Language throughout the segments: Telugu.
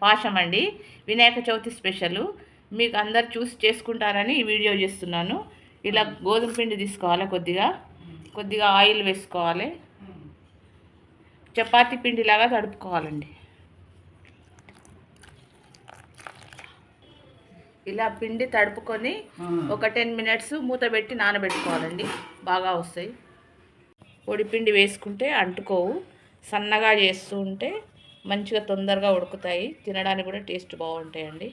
పాశం అండి, వినాయక చవితి స్పెషల్. మీకు అందరు చూసి చేసుకుంటారని ఈ వీడియో చేస్తున్నాను. ఇలా గోధుమ పిండి తీసుకోవాలి, కొద్దిగా ఆయిల్ వేసుకోవాలి, చపాతీ పిండిలాగా తడుపుకోవాలండి. ఇలా పిండి తడుపుకొని ఒక 10 మినిట్స్ మూత పెట్టి నానబెట్టుకోవాలండి, బాగా వస్తాయి. పొడి పిండి వేసుకుంటే అంటుకోవు, సన్నగా చేస్తూ ఉంటే మంచిగా తొందరగా ఉడుకుతాయి, తినడానికి కూడా టేస్ట్ బాగుంటాయండి.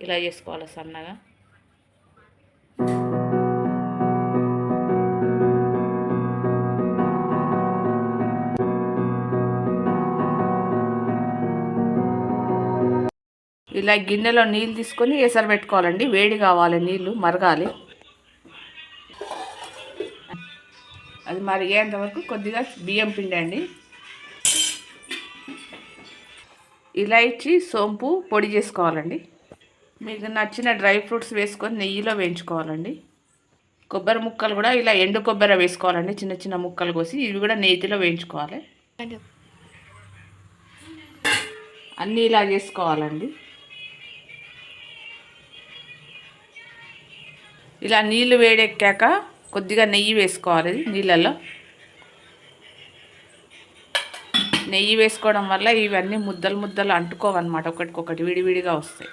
ఇలా చేసుకోవాలి సన్నగా. ఇలా గిన్నెలో నీళ్ళు తీసుకొని ఎసరు పెట్టుకోవాలండి, వేడి కావాలి, నీళ్ళు మరగాలి. అది మరిగేంత వరకు కొద్దిగా బియ్యం పిండి అండి, ఇలాచి, సోంపు పొడి చేసుకోవాలండి. మీకు నచ్చిన డ్రై ఫ్రూట్స్ వేసుకొని నెయ్యిలో వేయించుకోవాలండి. కొబ్బరి ముక్కలు కూడా ఇలా ఎండు కొబ్బరి వేసుకోవాలండి, చిన్న చిన్న ముక్కలు కోసి, ఇవి కూడా నెయ్యిలో వేయించుకోవాలి. అన్నీ ఇలా చేసుకోవాలండి. ఇలా నీళ్ళు వేడెక్కాక కొద్దిగా నెయ్యి వేసుకోవాలి. నీళ్ళల్లో నెయ్యి వేసుకోవడం వల్ల ఇవన్నీ ముద్దలు అంటుకోవన్నమాట, ఒకటికొకటి విడివిడిగా వస్తాయి.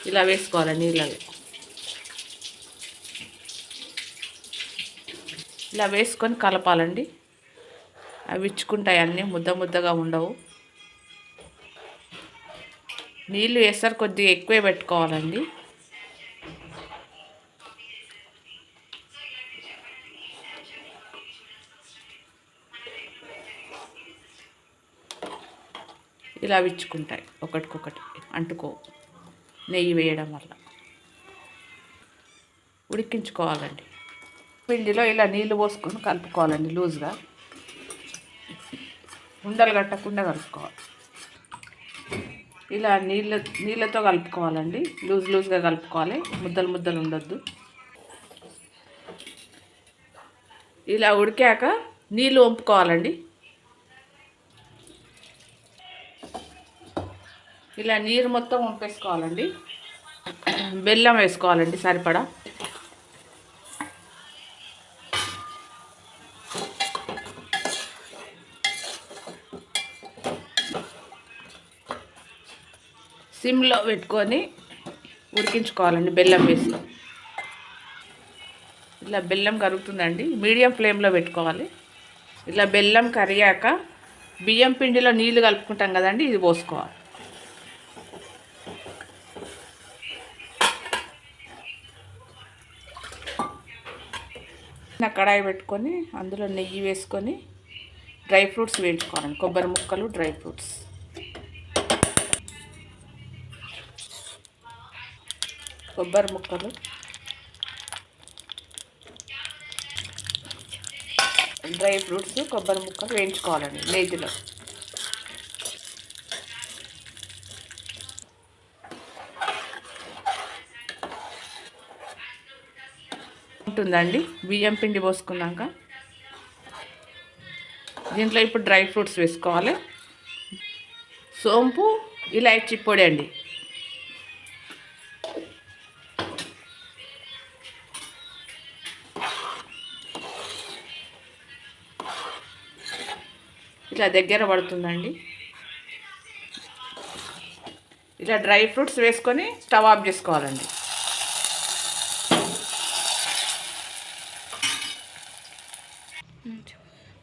ఇలా వేసుకోవాలి నీళ్ళలో. ఇలా వేసుకొని కలపాలండి, అవి ఇచ్చుకుంటాయి, అన్నీ ముద్దగా ఉండవు. నీళ్ళు వేస్తారు, కొద్దిగా ఎక్కువే పెట్టుకోవాలండి. ఇలా విచ్చుకుంటాయి, ఒకటికొకటి అంటుకో, నెయ్యి వేయడం వల్ల. ఉడికించుకోవాలండి. పిండిలో ఇలా నీళ్ళు పోసుకొని కలుపుకోవాలండి, లూజ్గా, ఉండలు కట్టకుండా కలుపుకోవాలి. ఇలా నీళ్ళతో కలుపుకోవాలండి, లూజ్గా కలుపుకోవాలి, ముద్దలు ఉండొద్దు. ఇలా ఉడికాక నీళ్ళు వంపుకోవాలండి. ఇలా నీరు మొత్తం వంపేసుకోవాలండి. బెల్లం వేసుకోవాలండి సరిపడా. సిమ్లో పెట్టుకొని ఉడికించుకోవాలండి, బెల్లం వేసి. ఇలా బెల్లం కరుగుతుందండి, మీడియం ఫ్లేమ్లో పెట్టుకోవాలి. ఇలా బెల్లం కరిగాక బియ్యం పిండిలో నీళ్ళు కలుపుకుంటాం కదండి, ఇది పోసుకోవాలి. కడాయి పెట్టుకొని అందులో నెయ్యి వేసుకొని డ్రై ఫ్రూట్స్ వేయించుకోవాలండి, కొబ్బరి ముక్కలు, డ్రై ఫ్రూట్స్. కొబ్బరి ముక్కలు, డ్రై ఫ్రూట్స్, కొబ్బరి ముక్కలు వేయించుకోవాలండి నెయ్యిలో. ఉంటుందండి బియ్యం పిండి పోసుకున్నాక. దీంట్లో ఇప్పుడు డ్రై ఫ్రూట్స్ వేసుకోవాలి, సోంపు, ఇలాచి పొడి అండి. ఇట్లా దగ్గర పడుతుందండి. ఇలా డ్రై ఫ్రూట్స్ వేసుకొని స్టవ్ ఆఫ్ చేసుకోవాలండి.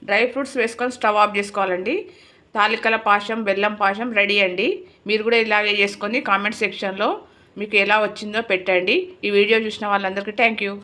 డ్రై ఫ్రూట్స్ వేసుకొని స్టవ్ ఆఫ్ చేసుకోవాలండి. తాలికల పాశం, బెల్లం పాశం రెడీ అండి. మీరు కూడా ఇలాగే చేసుకొని కామెంట్ సెక్షన్లో మీకు ఎలా వచ్చిందో పెట్టండి. ఈ వీడియో చూసిన వాళ్ళందరికీ థ్యాంక్ యూ.